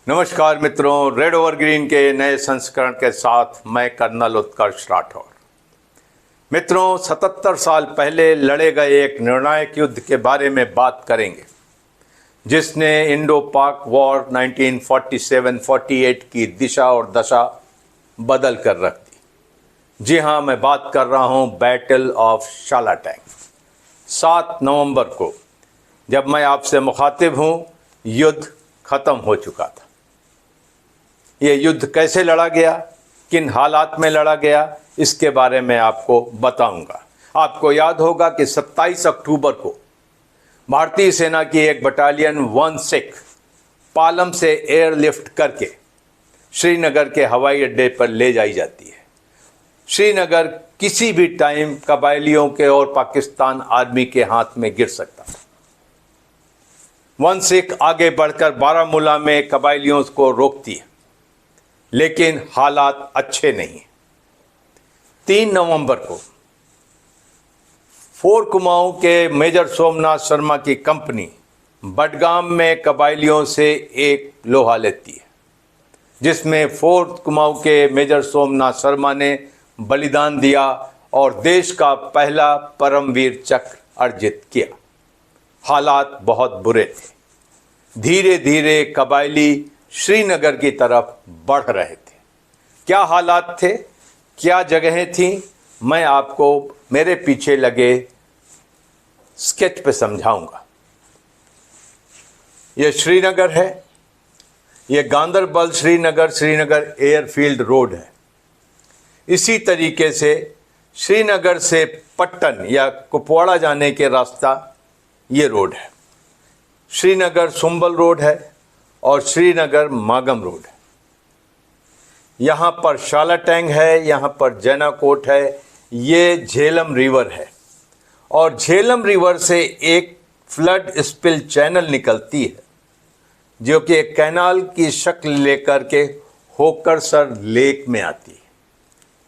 नमस्कार मित्रों, red over green के नए संस्करण के साथ मैं कर्नल उत्कर्ष राठौर। मित्रों, 77 साल पहले लड़े गए एक निर्णायक युद्ध के बारे में बात करेंगे जिसने इंडो पाक वॉर 1947-48 की दिशा और दशा बदल कर रख दी। जी हाँ, मैं बात कर रहा हूँ बैटल ऑफ शालाटैंग। 7 नवंबर को जब मैं आपसे मुखातिब हूँ, युद्ध खत्म हो चुका था। ये युद्ध कैसे लड़ा गया, किन हालात में लड़ा गया, इसके बारे में आपको बताऊंगा। आपको याद होगा कि 27 अक्टूबर को भारतीय सेना की एक बटालियन 1 सिख पालम से एयरलिफ्ट करके श्रीनगर के हवाई अड्डे पर ले जाई जाती है। श्रीनगर किसी भी टाइम कबायलियों के और पाकिस्तान आर्मी के हाथ में गिर सकता था। 1 सिख आगे बढ़कर बारामूला में कबायलियों को रोकती है, लेकिन हालात अच्छे नहीं। 3 नवंबर को फोर कुमाऊं के मेजर सोमनाथ शर्मा की कंपनी बडगाम में कबायलियों से एक लोहा लेती है, जिसमें फोर कुमाऊं के मेजर सोमनाथ शर्मा ने बलिदान दिया और देश का पहला परमवीर चक्र अर्जित किया। हालात बहुत बुरे थे। धीरे धीरे कबायली श्रीनगर की तरफ बढ़ रहे थे। क्या हालात थे, क्या जगहें थीं, मैं आपको मेरे पीछे लगे स्केच पे समझाऊंगा। यह श्रीनगर है, यह गांदरबल श्रीनगर एयरफील्ड रोड है। इसी तरीके से श्रीनगर से पट्टन या कुपवाड़ा जाने के रास्ता ये रोड है। श्रीनगर सुंबल रोड है और श्रीनगर मागम रोड है। यहाँ पर शालाटैंग है, यहाँ पर जैनाकोट है, ये झेलम रिवर है और झेलम रिवर से एक फ्लड स्पिल चैनल निकलती है जो कि एक कैनाल की शक्ल लेकर के होकरसर लेक में आती है।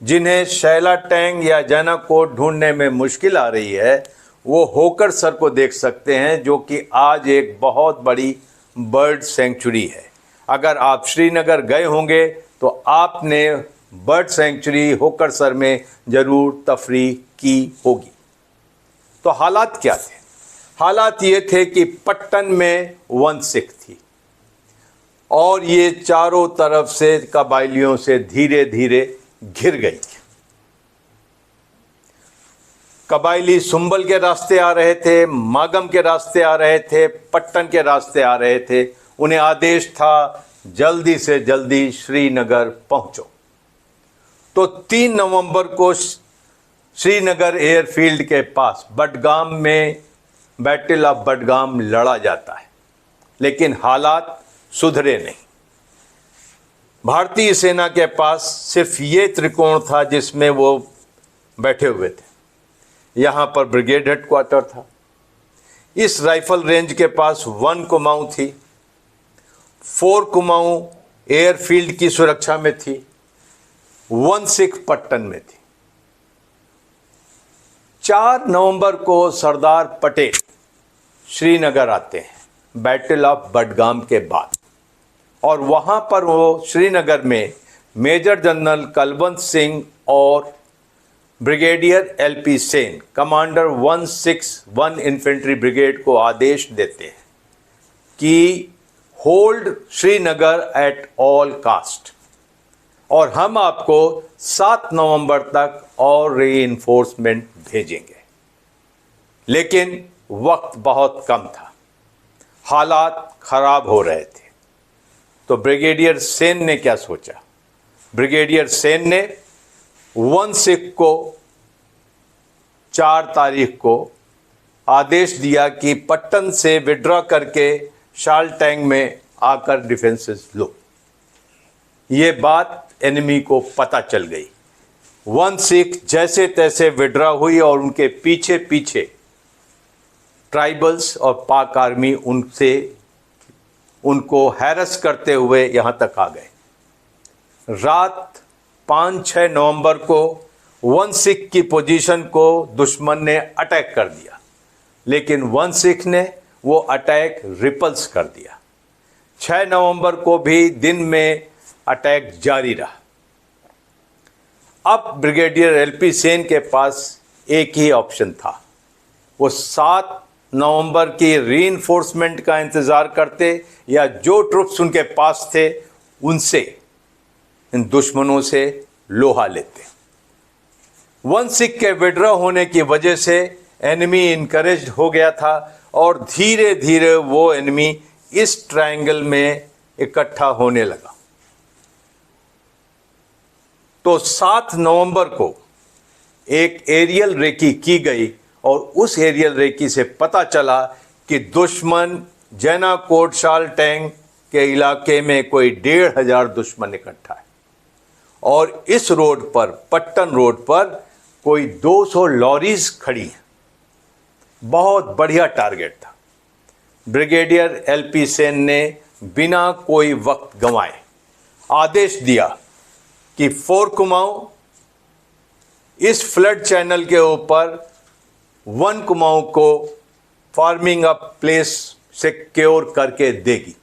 जिन्हें शालाटैंग या जैनाकोट ढूंढने में मुश्किल आ रही है, वो होकरसर को देख सकते हैं, जो कि आज एक बहुत बड़ी बर्ड सेंचुरी है। अगर आप श्रीनगर गए होंगे तो आपने बर्ड सेंचुरी होकरसर में ज़रूर तफरीह की होगी। तो हालात क्या थे? हालात ये थे कि पट्टन में 1 सिख थी और ये चारों तरफ से कबायलियों से धीरे धीरे घिर गई। कबायली सुंबल के रास्ते आ रहे थे, मागम के रास्ते आ रहे थे, पट्टन के रास्ते आ रहे थे। उन्हें आदेश था जल्दी से जल्दी श्रीनगर पहुंचो। तो 3 नवंबर को श्रीनगर एयरफील्ड के पास बडगाम में बैटल ऑफ बडगाम लड़ा जाता है, लेकिन हालात सुधरे नहीं। भारतीय सेना के पास सिर्फ ये त्रिकोण था जिसमें वो बैठे हुए थे। यहाँ पर ब्रिगेड हेडक्वार्टर था। इस राइफल रेंज के पास 1 कुमाऊं थी, 4 कुमाऊं एयरफील्ड की सुरक्षा में थी, 1 सिख पट्टन में थी। 4 नवंबर को सरदार पटेल श्रीनगर आते हैं बैटल ऑफ बडगाम के बाद, और वहाँ पर वो श्रीनगर में मेजर जनरल कुलवंत सिंह और brigadier LP Sen, commander 161 infantry brigade को आदेश देते हैं कि hold Srinagar at all cast, और हम आपको 7 नवंबर तक और रीइंफोर्समेंट भेजेंगे। लेकिन वक्त बहुत कम था, हालात खराब हो रहे थे। तो ब्रिगेडियर सेन ने क्या सोचा? ब्रिगेडियर सेन ने 1 सिख को 4 तारीख को आदेश दिया कि पट्टन से विड्रॉ करके शालाटैंग में आकर डिफेंसेस लो। ये बात एनिमी को पता चल गई। 1 सिख जैसे तैसे विड्रॉ हुई और उनके पीछे पीछे ट्राइबल्स और पाक आर्मी उनको हैरस करते हुए यहाँ तक आ गए। रात 5-6 नवंबर को 1 सिख की पोजीशन को दुश्मन ने अटैक कर दिया, लेकिन 1 सिख ने वो अटैक रिपल्स कर दिया। 6 नवंबर को भी दिन में अटैक जारी रहा। अब ब्रिगेडियर एलपी सेन के पास एक ही ऑप्शन था, वो 7 नवंबर की रीइंफोर्समेंट का इंतज़ार करते या जो ट्रुप्स उनके पास थे उनसे, इन दुश्मनों से लोहा लेते। 16 के विड्रॉ होने की वजह से एनिमी इनकरेज्ड हो गया था और धीरे धीरे वो एनिमी इस ट्रायंगल में इकट्ठा होने लगा। तो 7 नवंबर को एक एरियल रेकी की गई और उस एरियल रेकी से पता चला कि दुश्मन जैना कोट शालटैंग के इलाके में कोई 1500 दुश्मन इकट्ठा है और इस रोड पर, पट्टन रोड पर कोई 200 लॉरीज खड़ी हैं। बहुत बढ़िया टारगेट था। ब्रिगेडियर एलपी सेन ने बिना कोई वक्त गंवाए आदेश दिया कि फोर्ट कुमाऊं इस फ्लड चैनल के ऊपर 1 कुमाऊं को फार्मिंग अप प्लेस सिक्योर करके देगी।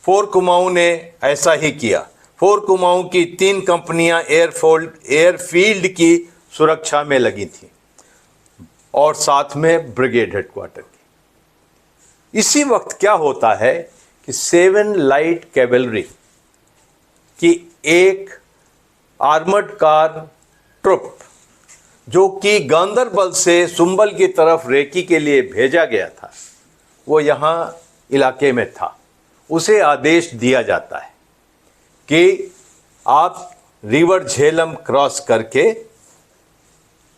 फोर्ट कुमाऊं ने ऐसा ही किया। फोर्ट कुमाऊं की 3 कंपनियां एयरफील्ड की सुरक्षा में लगी थी और साथ में ब्रिगेड हेडक्वार्टर की। इसी वक्त क्या होता है कि 7 लाइट कैवेलरी की एक आर्मर्ड कार ट्रुप जो कि गांदरबल से सुंबल की तरफ रेकी के लिए भेजा गया था, वो यहाँ इलाके में था। उसे आदेश दिया जाता है कि आप रिवर झेलम क्रॉस करके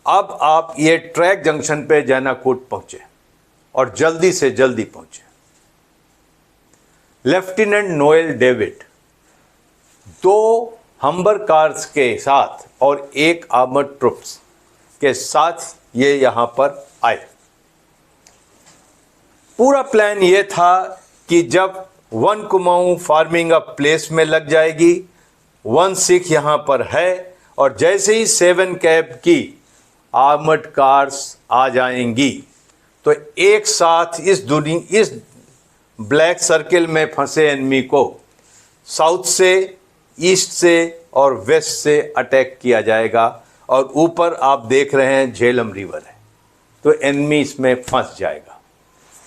अब आप ये ट्रैक जंक्शन पे जैनाकोट पहुंचे और जल्दी से जल्दी पहुंचे। लेफ्टिनेंट नोएल डेविड 2 हम्बर कार्स के साथ और एक आर्मर्ड ट्रुप्स के साथ ये यहाँ पर आए। पूरा प्लान ये था कि जब 1 कुमाऊं फार्मिंग अप प्लेस में लग जाएगी, 16 यहाँ पर है और जैसे ही 7 कैब की आर्मर्ड कार्स आ जाएंगी तो एक साथ इस ब्लैक सर्किल में फंसे एनिमी को साउथ से, ईस्ट से और वेस्ट से अटैक किया जाएगा। और ऊपर आप देख रहे हैं झेलम रिवर है, तो एनिमी इसमें फंस जाएगा।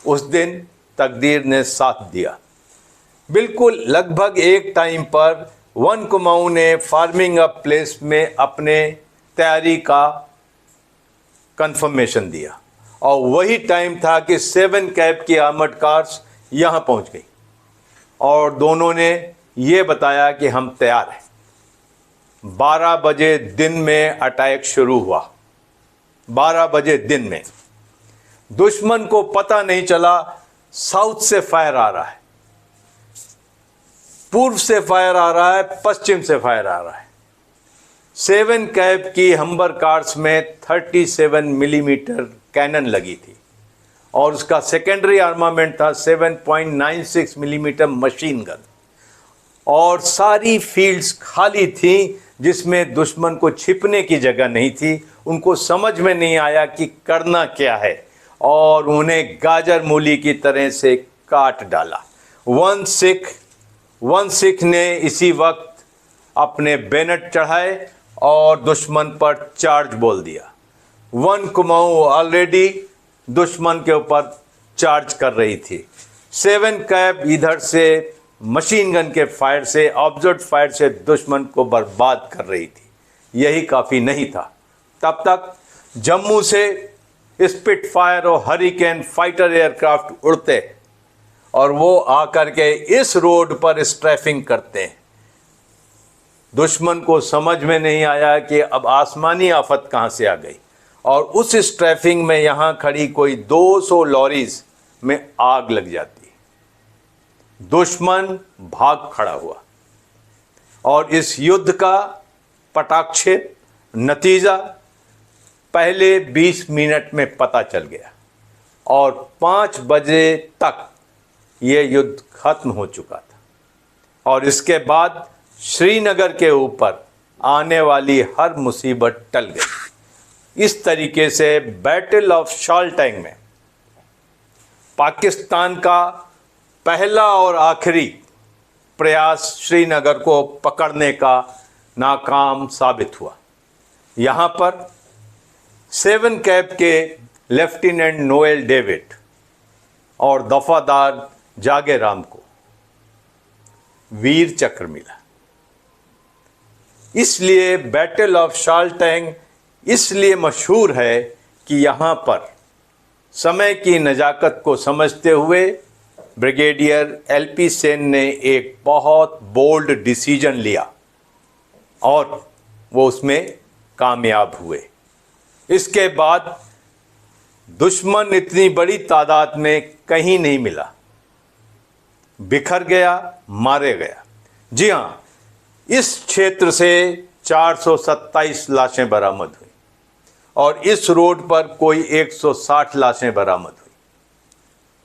उस दिन तकदीर ने साथ दिया। बिल्कुल लगभग एक टाइम पर 1 कुमाऊं ने फार्मिंग अप प्लेस में अपने तैयारी का कंफर्मेशन दिया और वही टाइम था कि 7 कैब की आर्मर्ड कार्स यहाँ पहुँच गई और दोनों ने ये बताया कि हम तैयार हैं। 12 बजे दिन में अटैक शुरू हुआ। 12 बजे दिन में दुश्मन को पता नहीं चला साउथ से फायर आ रहा है, पूर्व से फायर आ रहा है, पश्चिम से फायर आ रहा है। 7 कैब की हम्बर कार्स में 37 मिलीमीटर कैनन लगी थी और उसका सेकेंडरी आर्मामेंट था 7.96 मिलीमीटर मशीन गन और सारी फील्ड्स खाली थी जिसमें दुश्मन को छिपने की जगह नहीं थी। उनको समझ में नहीं आया कि करना क्या है और उन्हें गाजर मूली की तरह से काट डाला। 16 ने इसी वक्त अपने बैनर चढ़ाए और दुश्मन पर चार्ज बोल दिया। 1 कुमाऊं ऑलरेडी दुश्मन के ऊपर चार्ज कर रही थी। 7 कैब इधर से मशीन गन के फायर से, ऑब्जर्व फायर से दुश्मन को बर्बाद कर रही थी। यही काफ़ी नहीं था। तब तक जम्मू से स्पिट फायर और हरिकेन फाइटर एयरक्राफ्ट उड़ते और वो आकर के इस रोड पर स्ट्रैफिंग करते हैं। दुश्मन को समझ में नहीं आया कि अब आसमानी आफत कहाँ से आ गई और उस स्ट्रैफिंग में यहाँ खड़ी कोई 200 लॉरीज में आग लग जाती। दुश्मन भाग खड़ा हुआ और इस युद्ध का पटाक्षेप नतीजा पहले 20 मिनट में पता चल गया और 5 बजे तक ये युद्ध खत्म हो चुका था और इसके बाद श्रीनगर के ऊपर आने वाली हर मुसीबत टल गई। इस तरीके से बैटल ऑफ शालटैंग में पाकिस्तान का पहला और आखिरी प्रयास श्रीनगर को पकड़ने का नाकाम साबित हुआ। यहाँ पर 7 कैप के लेफ्टिनेंट नोएल डेविड और दफादार जागेराम को वीर चक्र मिला। इसलिए बैटल ऑफ शालटैंग इसलिए मशहूर है कि यहाँ पर समय की नज़ाकत को समझते हुए ब्रिगेडियर एलपी सेन ने एक बहुत बोल्ड डिसीजन लिया और वो उसमें कामयाब हुए। इसके बाद दुश्मन इतनी बड़ी तादाद में कहीं नहीं मिला, बिखर गया, मारे गया। जी हाँ, इस क्षेत्र से 427 लाशें बरामद हुई और इस रोड पर कोई 160 लाशें बरामद हुई।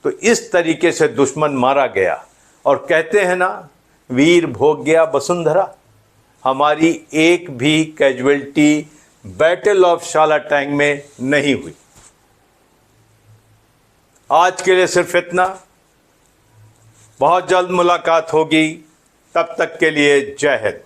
तो इस तरीके से दुश्मन मारा गया और कहते हैं ना, वीर भोग गया वसुंधरा। हमारी एक भी कैजुअल्टी बैटल ऑफ शालटैंग में नहीं हुई। आज के लिए सिर्फ इतना। बहुत जल्द मुलाकात होगी, तब तक के लिए जय हिंद।